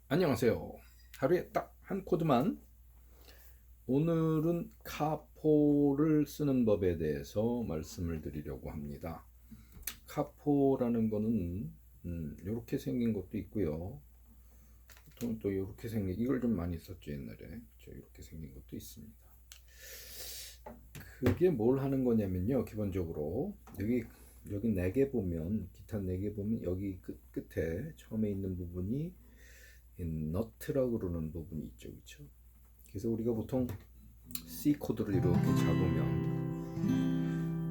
안녕하세요. 하루에 딱 한 코드만. 오늘은 카포를 쓰는 법에 대해서 말씀을 드리려고 합니다. 카포라는 거는 이렇게 생긴 것도 있고요. 보통 또 이렇게 생긴, 이걸 좀 많이 썼죠 옛날에. 이렇게 생긴 것도 있습니다. 그게 뭘 하는 거냐면요, 기본적으로 여기 4개 보면, 기타 4개 보면 여기 끝에 처음에 있는 부분이 너트라고 그러는 부분이 있죠, 그렇죠? 그래서 우리가 보통 C 코드를 이렇게 잡으면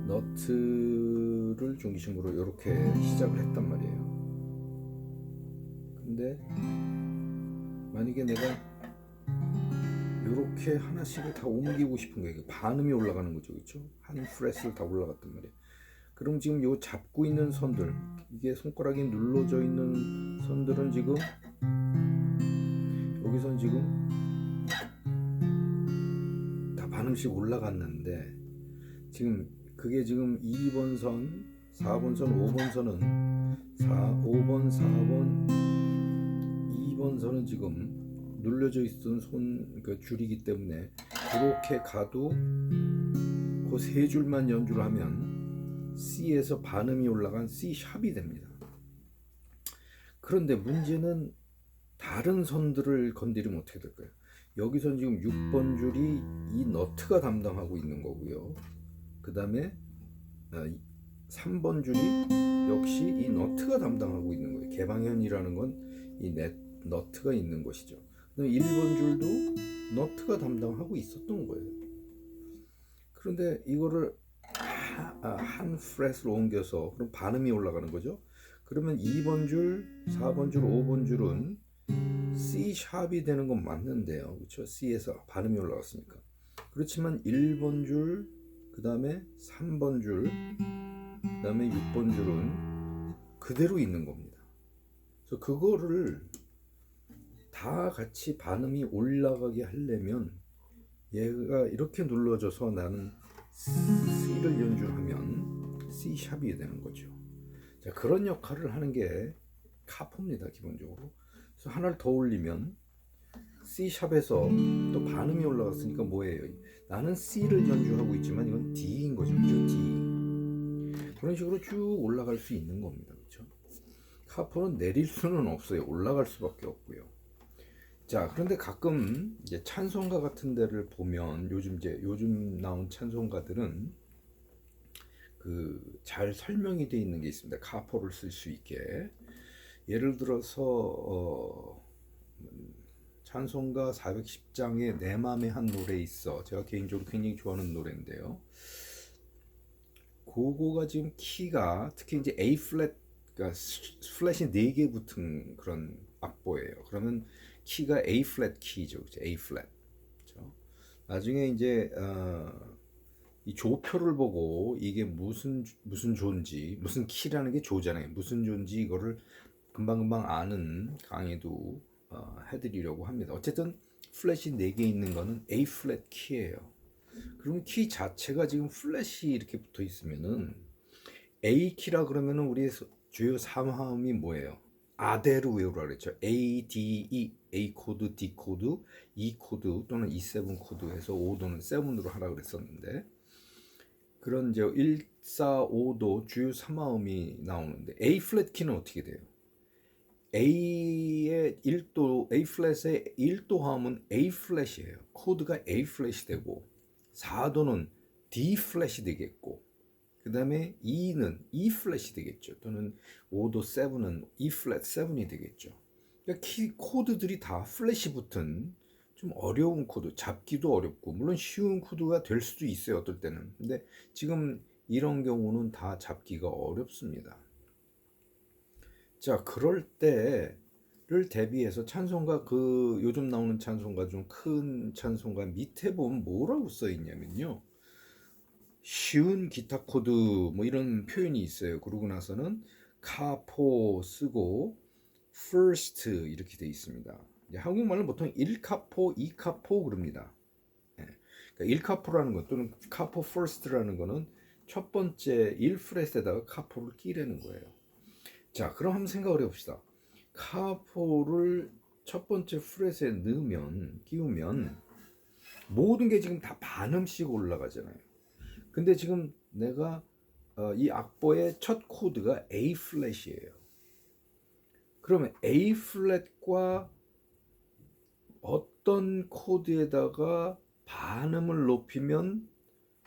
너트를 중심으로 이렇게 시작을 했단 말이에요. 근데 만약에 내가 이렇게 하나씩을 다 옮기고 싶은 거예요. 반음이 올라가는 거죠, 그렇죠? 한 프레스를 다 올라갔단 말이에요. 그럼 지금 요 잡고 있는 선들, 이게 손가락이 눌러져 있는 선들은 지금 여기선 지금 다 반음씩 올라갔는데, 지금 그게 지금 2번 선, 4번 선, 5번 선은 5번, 4번, 2번 선은 지금 눌려져 있던 그 줄이기 때문에 그렇게 가도 그 세 줄만 연주를 하면 C에서 반음이 올라간 C 샵이 됩니다. 그런데 문제는 다른 선들을 건드리면 어떻게 될까요? 여기선 지금 6번 줄이 이 너트가 담당하고 있는 거고요. 그 다음에 3번 줄이 역시 이 너트가 담당하고 있는 거예요. 개방현이라는 건 이 너트가 있는 것이죠. 그다음에 1번 줄도 너트가 담당하고 있었던 거예요. 그런데 이거를 한 프렛으로 옮겨서 그럼 반음이 올라가는 거죠. 그러면 2번 줄, 4번 줄, 5번 줄은 C 샵이 되는 건 맞는데요. 그렇죠? C에서 반음이 올라갔으니까. 그렇지만 1번 줄, 그 다음에 3번 줄, 그 다음에 6번 줄은 그대로 있는 겁니다. 그래서 그거를 다 같이 반음이 올라가게 하려면 얘가 이렇게 눌러져서 나는 C를 연주하면 C 샵이 되는 거죠. 자, 그런 역할을 하는 게 카포입니다, 기본적으로. 그래서 하나를 더 올리면 C 샵에서 또 반음이 올라갔으니까 뭐예요? 나는 C를 연주하고 있지만 이건 D인 거죠, 그렇죠? D. 그런 식으로 쭉 올라갈 수 있는 겁니다, 그렇죠? 카포는 내릴 수는 없어요. 올라갈 수밖에 없고요. 자, 그런데 가끔 이제 찬송가 같은 데를 보면 요즘 나온 찬송가들은 그 잘 설명이 되어 있는 게 있습니다. 카포를 쓸 수 있게. 예를 들어서 찬송가 410장에 내 맘에 한 노래 있어. 제가 개인적으로 굉장히 좋아하는 노래인데요. 그거가 지금 키가 특히 이제 A 플랫, 그러니까 플랫이 4개 붙은 그런 악보예요. 그러면 키가 A 플랫 키죠. 그렇죠? A 플랫. 그렇죠? 나중에 이제 이 조표를 보고 이게 무슨 조인지, 무슨 키라는 게 조잖아요. 무슨 조인지 이거를 금방금방 아는 강의도 해드리려고 합니다. 어쨌든 플랫이 4개 있는 거는 A 플랫 키예요. 그럼 키 자체가 지금 플랫이 이렇게 붙어 있으면은 A 키라 그러면은 우리 주요 3화음이 뭐예요? 아대로 외우라 그랬죠. A, D, E, A 코드, D 코드, E 코드 또는 E7 코드에서 5 또는 7으로 하라 그랬었는데, 그런 이제 1, 4, 5도 주요 3화음이 나오는데 A 플랫 키는 어떻게 돼요? A의 1도, A 플랫의 1도 화음은 A 플랫이에요. 코드가 A 플랫이 되고 4도는 D 플랫이 되겠고, 그 다음에 E는 E 플랫이 되겠죠. 또는 5도 7은 E 플랫 7이 되겠죠. 그러니까 코드들이 다 플랫이 붙은 좀 어려운 코드, 잡기도 어렵고 물론 쉬운 코드가 될 수도 있어요, 어떨 때는. 근데 지금 이런 경우는 다 잡기가 어렵습니다. 자, 그럴 때를 대비해서 찬송가, 그 요즘 나오는 찬송가 중 큰 찬송가 밑에 보면 뭐라고 써 있냐면요, 쉬운 기타 코드 뭐 이런 표현이 있어요. 그러고 나서는 카포 쓰고 first 이렇게 돼 있습니다. 한국말은 보통 1카포, 2카포 그럽니다. 예. 그러니까 1카포라는 것 또는 카포 first라는 거는 첫 번째 1프렛에다가 카포를 끼라는 거예요. 자, 그럼 한번 생각을 해봅시다. 카포를 첫 번째 프렛에 끼우면 모든 게 지금 다 반음씩 올라가잖아요. 근데 지금 내가 이 악보의 첫 코드가 A 플랫이에요. 그러면 A 플랫과 어떤 코드에다가 반음을 높이면,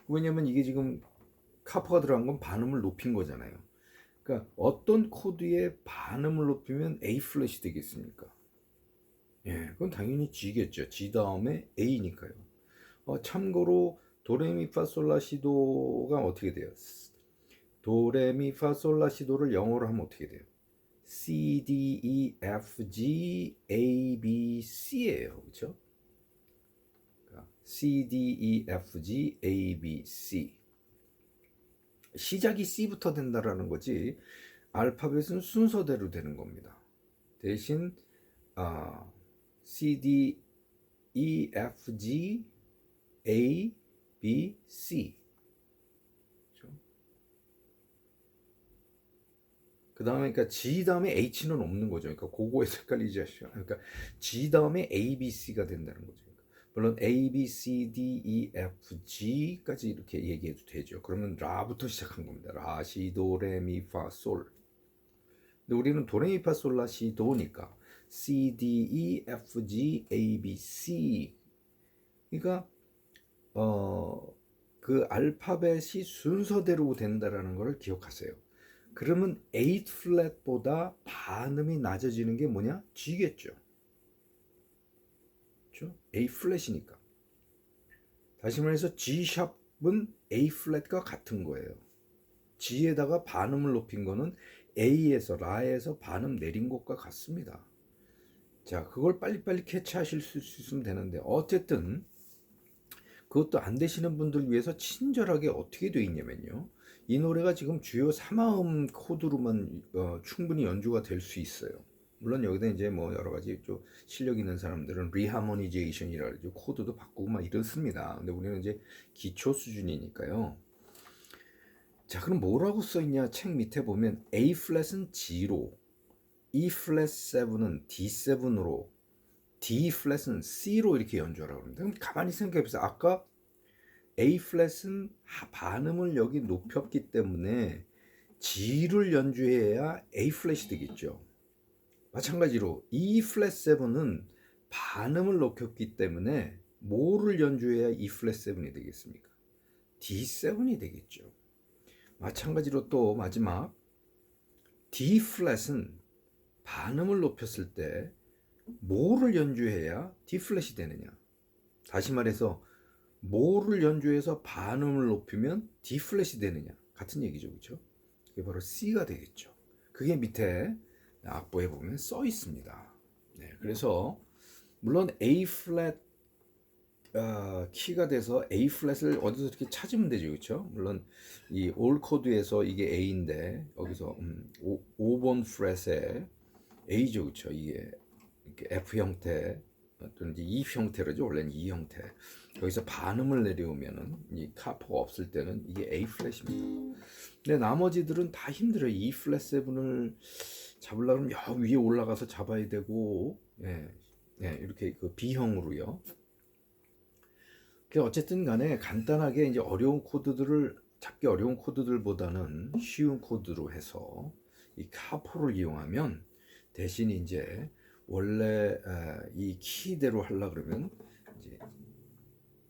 왜냐면 이게 지금 카포가 들어간 건 반음을 높인 거잖아요. 그러니까 어떤 코드에 반음을 높이면 A 플랫이 되겠습니까? 예, 그건 당연히 G겠죠. G 다음에 A니까요. 참고로 도레미파솔라시도가 어떻게 돼요? 도레미파솔라시도를 영어로 하면 어떻게 돼요? C, D, E, F, G, A, B, C예요. 그렇죠? C, D, E, F, G, A, B, C. 시작이 C부터 된다라는 거지 알파벳은 순서대로 되는 겁니다. 대신 C, D, E, F, G, A, B, C. 그 다음에 그러니까 G 다음에 H는 없는 거죠. 그러니까 그거에서 헷갈리지 마시죠. 그러니까 G 다음에 A, B, C가 된다는 거죠. 물론 A, B, C, D, E, F, G까지 이렇게 얘기해도 되죠. 그러면 라부터 시작한 겁니다. 라, 시, 도, 레, 미, 파, 솔. 근데 우리는 도, 레, 미, 파, 솔, 라, 시, 도니까 C, D, E, F, G, A, B, C. 그러니까 그 알파벳이 순서대로 된다라는 걸 기억하세요. 그러면 A 플랫보다 반음이 낮아지는 게 뭐냐? G겠죠. 그렇죠? A 플랫이니까. 다시 말해서 G 샵은 A 플랫과 같은 거예요. G에다가 반음을 높인 거는 A에서 라에서 반음 내린 것과 같습니다. 자, 그걸 빨리빨리 캐치하실 수 있으면 되는데 어쨌든 그것도 안 되시는 분들 위해서 친절하게 어떻게 돼 있냐면요. 이 노래가 지금 주요 3화음 코드로만 충분히 연주가 될 수 있어요. 물론 여기다 이제 뭐 여러 가지 좀 실력 있는 사람들은 리하모니제이션이라 그러죠. 코드도 바꾸고 막 이렇습니다. 근데 우리는 이제 기초 수준이니까요. 자, 그럼 뭐라고 써 있냐? 책 밑에 보면 A 플랫은 G로, E 플랫 7은 D7으로, D 플랫은 C로 이렇게 연주하라고 합니다. 그럼 가만히 생각해 보세요. 아까 A 플랫은 반음을 여기 높였기 때문에 G를 연주해야 A 플랫이 되겠죠. 마찬가지로 E 플랫 7은 반음을 높였기 때문에 뭐를 연주해야 E 플랫 7이 되겠습니까? D7이 되겠죠. 마찬가지로 또 마지막 D 플랫은 반음을 높였을 때 뭐를 연주해야 D 플랫이 되느냐? 다시 말해서 뭐를 연주해서 반음을 높이면 D 플랫이 되느냐? 같은 얘기죠, 그렇죠? 그게 바로 C가 되겠죠. 그게 밑에 악보에 보면 써 있습니다. 네, 그래서 물론 A 플랫 키가 돼서 A 플랫을 어디서 이렇게 찾으면 되죠, 그렇죠? 물론 이 올 코드에서 이게 A인데 여기서 5번 프렛에 A죠, 그렇죠? 이게 이렇게 F 형태 또는 이제 E 형태로죠. 원래는 E 형태. 여기서 반음을 내려오면은 이 카포가 없을 때는 이게 A 플랫입니다. 근데 나머지들은 다 힘들어요. E 플랫 7을 잡으려면 여 위에 올라가서 잡아야 되고, 예, 예, 이렇게 그 B형으로요. 어쨌든 간에 간단하게 이제 어려운 코드들을 잡기 어려운 코드들보다는 쉬운 코드로 해서 이 카포를 이용하면 대신 이제 원래 이 키대로 하려 그러면 이제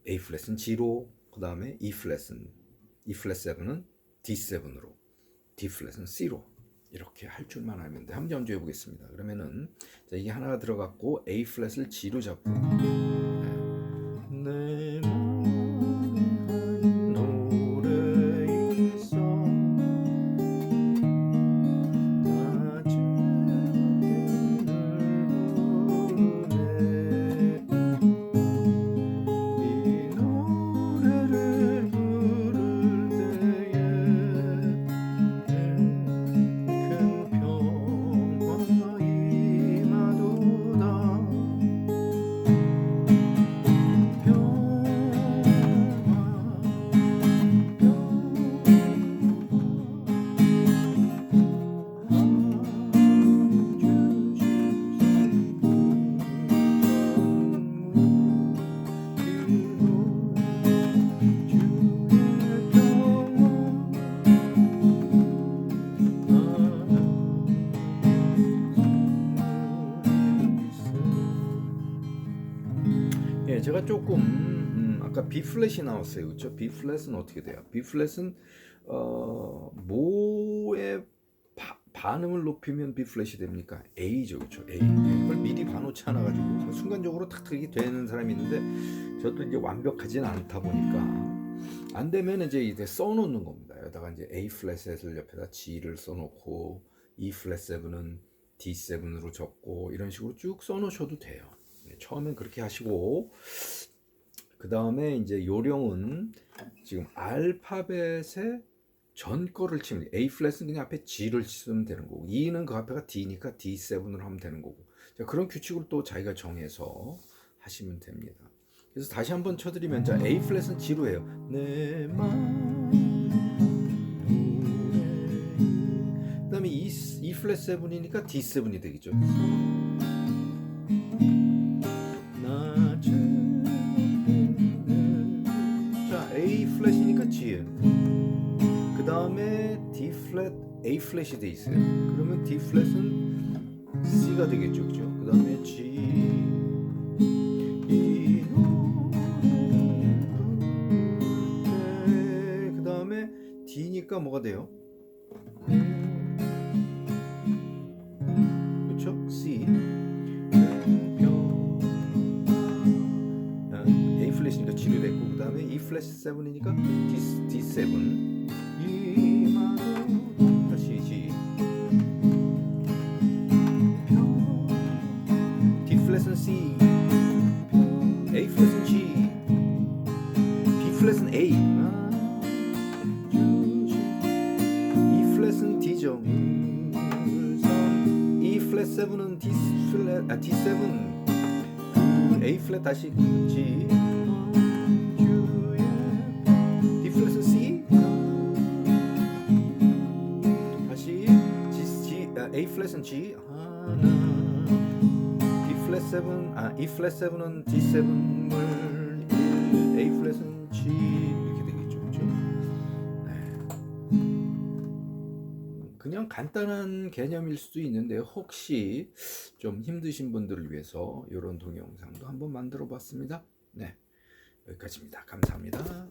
A 플랫은 G로, 그 다음에 E 플랫 7은 D7으로, D 플랫은 C로 이렇게 할 줄만 알면 돼. 한번 연주해 보겠습니다. 그러면은 자, 이게 하나가 들어갔고 A 플랫을 G로 잡고 내 한 노래 있어 다 즐겁게 부르네 이 노래를 부를 때에 큰 평화가 임하도다 평화가 네, 제가 조금 아까 B 플랫이 나왔어요, 그렇죠? B 플랫은 어떻게 돼요? B 플랫은 뭐의 반음을 높이면 B 플랫이 됩니까? A죠, 그렇죠? A. 그걸 미리 봐놓지 않아가지고 순간적으로 탁탁이 되는 사람이 있는데 저도 이제 완벽하진 않다 보니까 안 되면 이제 써놓는 겁니다. 여기다가 이제 A 플랫을 옆에다 G를 써놓고 E 플랫 7은 D7으로 적고 이런 식으로 쭉 써놓으셔도 돼요. 처음엔 그렇게 하시고 그 다음에 이제 요령은 지금 알파벳의 전 거를 치면 A 플랫은 그냥 앞에 G를 쓰면 되는 거고 E는 그 앞에가 D니까 D7으로 하면 되는 거고 자, 그런 규칙을 또 자기가 정해서 하시면 됩니다. 그래서 다시 한번 쳐드리면 자 A 플랫은 G로 해요. 내 맘 노래 그 다음에 E 플랫 7이니까 D7이 되겠죠. 자 A 플랫이니까 G 그 다음에 D 플랫 A 플랫이 돼 있어요. 그러면 D 플랫은 C가 되겠죠, 그죠? 그 다음에 G 그 다음에 D니까 뭐가 돼요? 그렇죠? C A 플랫이니까 G로 됐고 그 다음에 E 플랫 7이니까 D7 다시 G D 플랫은 C A 플랫은 G B 플랫은 A E 플랫은 D죠. E 플랫 7은 D7 A 플랫 다시 G D 플랫은 C 다시 A 플랫은 G D 플랫 7 E 플랫 7은 D7을 A 플랫은 G 이렇게 되겠죠, 그렇죠? 그냥 간단한 개념일 수도 있는데 혹시 좀 힘드신 분들을 위해서 이런 동영상도 한번 만들어 봤습니다. 네, 여기까지입니다. 감사합니다.